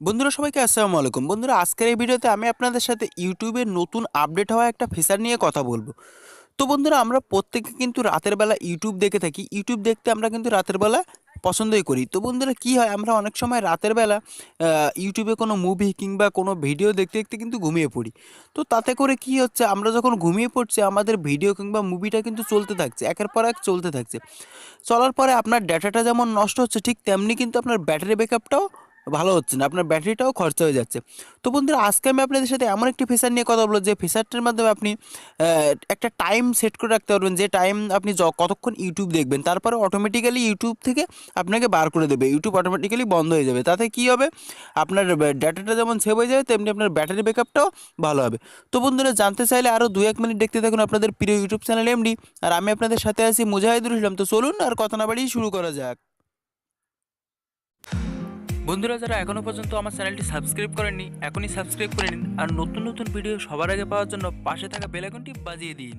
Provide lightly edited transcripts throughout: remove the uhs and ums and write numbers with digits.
বন্ধুরা সবাইকে আসসালামু আলাইকুম। বন্ধুরা আজকের এই ভিডিওতে আমি আপনাদের সাথে ইউটিউবের নতুন আপডেট হওয়া একটা ফিচার নিয়ে কথা বলবো। তো বন্ধুরা আমরা প্রত্যেকে কিন্তু রাতের বেলা ইউটিউব দেখে থাকি। ইউটিউব দেখতে আমরা কিন্তু রাতের বেলা পছন্দই করি। তো বন্ধুরা কি হয়, আমরা অনেক সময় রাতের বেলা ইউটিউবে কোনো মুভি কিংবা কোনো ভিডিও দেখতে দেখতে কিন্তু ঘুমিয়ে পড়ি। তো তাতে করে কি হচ্ছে, আমরা যখন ঘুমিয়ে পড়ছি আমাদের ভিডিও কিংবা মুভিটা কিন্তু চলতে থাকছে, একের পর এক চলতে থাকছে। চলার পরে আপনার ডেটাটা যেমন নষ্ট হচ্ছে, ঠিক তেমনি কিন্তু আপনার ব্যাটারি ব্যাকআপটাও ভালো হচ্ছে না, আপনার ব্যাটারিটাও খরচা হয়ে যাচ্ছে। তো বন্ধুরা আজকে আমি আপনাদের সাথে এমন একটি ফিচার নিয়ে কথা বলবো, যে ফিচারটার মাধ্যমে আপনি একটা টাইম সেট করে রাখতে পারবেন, যে টাইম আপনি কতক্ষণ ইউটিউব দেখবেন, তারপরে অটোমেটিক্যালি ইউটিউব থেকে আপনাকে বার করে দেবে, ইউটিউব অটোমেটিক্যালি বন্ধ হয়ে যাবে। তাতে কি হবে, আপনার ডাটাটা যেমন সেভ হয়ে যাবে, তেমনি আপনার ব্যাটারি ব্যাকআপটাও ভালো হবে। তো বন্ধুরা জানতে চাইলে আরও 2-1 মিনিট দেখতে থাকুন আপনাদের প্রিয় ইউটিউব চ্যানেল এমডি, আর আমি আপনাদের সাথে আছি মুজাহিদুল ইসলাম। তো চলুন আর কথা না বাড়িয়ে শুরু করা যাক। বন্ধুরা যারা এখনো পর্যন্ত আমার চ্যানেলটি সাবস্ক্রাইব করেননি, এখনই সাবস্ক্রাইব করে নিন, আর নতুন নতুন ভিডিও সবার আগে পাওয়ার জন্য পাশে থাকা বেল আইকনটি বাজিয়ে দিন।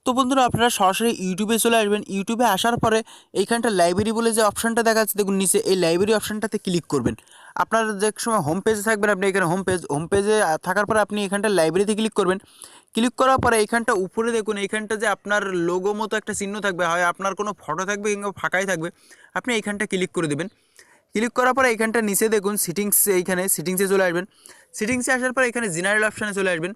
তো বন্ধুরা আপনারা সরাসরি ইউটিউবে চলে আসবেন। ইউটিউবে আসার পরে এইখানটা লাইব্রেরি বলে যে অপশানটা দেখা যাচ্ছে, দেখুন নিচে এই লাইব্রেরি অপশানটাতে ক্লিক করবেন। আপনার যে সময় হোম পেজে থাকবেন, আপনি এখানে হোম পেজে থাকার পরে আপনি এখানটা লাইব্রেরিতে ক্লিক করবেন। ক্লিক করার পরে এইখানটা উপরে দেখুন, এইখানটা যে আপনার লোগো মতো একটা চিহ্ন থাকবে, হয় আপনার কোনো ফটো থাকবে কিংবা ফাঁকাই থাকবে, আপনি এইখানটা ক্লিক করে দেবেন। ক্লিক করার পরে এইখানটা নিচে দেখুন সিটিংস, এইখানে সিটিংসে চলে আসবেন। সিটিংসে আসার পরে এখানে জেনারেল অপশানে চলে আসবেন।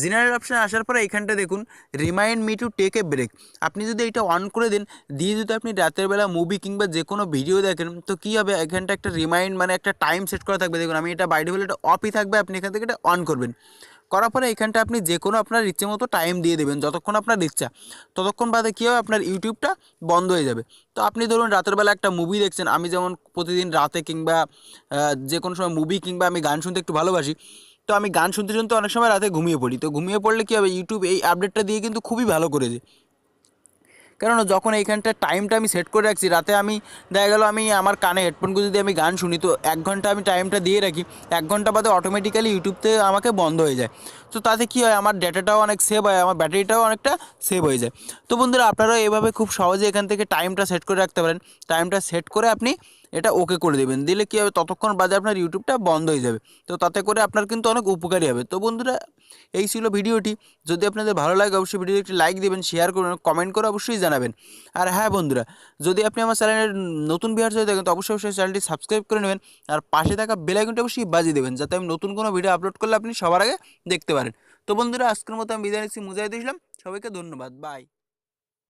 জেনারেল অপশানে আসার পরে এইখানটা দেখুন remind me to take a break. আপনি যদি এটা অন করে দেন, দিয়ে যদি আপনি রাতের বেলা মুভি কিংবা যে কোনো ভিডিও দেখেন, তো কী হবে, এখানটা একটা রিমাইন্ড মানে একটা টাইম সেট করা থাকবে। দেখুন আমি এটা বাইরে বলে এটা অফই থাকবে, আপনি এখান থেকে এটা অন করবেন। করার পরে এখানটা আপনি যে কোনো আপনার ইচ্ছে মতো টাইম দিয়ে দেবেন, যতক্ষণ আপনার ইচ্ছা, ততক্ষণ বাদে কী হবে, আপনার ইউটিউবটা বন্ধ হয়ে যাবে। তো আপনি ধরুন রাতের বেলা একটা মুভি দেখছেন, আমি যেমন প্রতিদিন রাতে কিংবা যে কোনো সময় মুভি কিংবা আমি গান শুনতে একটু ভালোবাসি। তো আমি গান শুনতে শুনতে অনেক সময় রাতে ঘুমিয়ে পড়ি। তো ঘুমিয়ে পড়লে কী হবে, ইউটিউব এই আপডেটটা দিয়ে কিন্তু খুবই ভালো করেছে। কেননা যখন এইখানটা টাইমটা আমি সেট করে রাখছি, রাতে আমি দেখা গেলো আমি আমার কানে হেডফোনগুলো যদি আমি গান শুনি, তো 1 ঘন্টা আমি টাইমটা দিয়ে রাখি, 1 ঘন্টা বাদে অটোমেটিক্যালি ইউটিউব থেকে আমাকে বন্ধ হয়ে যায়। তো তাতে কী হয়, আমার ডেটাটাও অনেক সেভ হয়, আমার ব্যাটারিটাও অনেকটা সেভ হয়ে যায়। তো বন্ধুরা আপনারাও এভাবে খুব সহজে এখান থেকে টাইমটা সেট করে রাখতে পারেন। টাইমটা সেট করে আপনি এটা ওকে করে দেবেন, দিলে কী হবে, ততক্ষণ বাদে আপনার ইউটিউবটা বন্ধ হয়ে যাবে। তো তাতে করে আপনার কিন্তু অনেক উপকারী হবে। তো বন্ধুরা এই ছিল ভিডিওটি। যদি আপনাদের ভালো লাগে অবশ্যই ভিডিওটি একটি লাইক দেবেন, শেয়ার করবেন, কমেন্ট করে অবশ্যই জানাবেন। আর হ্যাঁ বন্ধুরা, যদি আপনি আমার চ্যানেলের নতুন ভিউয়ার্স হয়ে থাকেন, তো অবশ্যই অবশ্যই চ্যানেলটি সাবস্ক্রাইব করে নেবেন, আর পাশে থাকা বেল আইকনটি অবশ্যই বাজিয়ে দেবেন, যাতে আমি নতুন কোনো ভিডিও আপলোড করলে আপনি সবার আগে দেখতে পারেন। তো বন্ধুরা আজকের মতো আমি বিদায় নিচ্ছি, মুজাহিদ ইসলাম। সবাইকে ধন্যবাদ, বাই।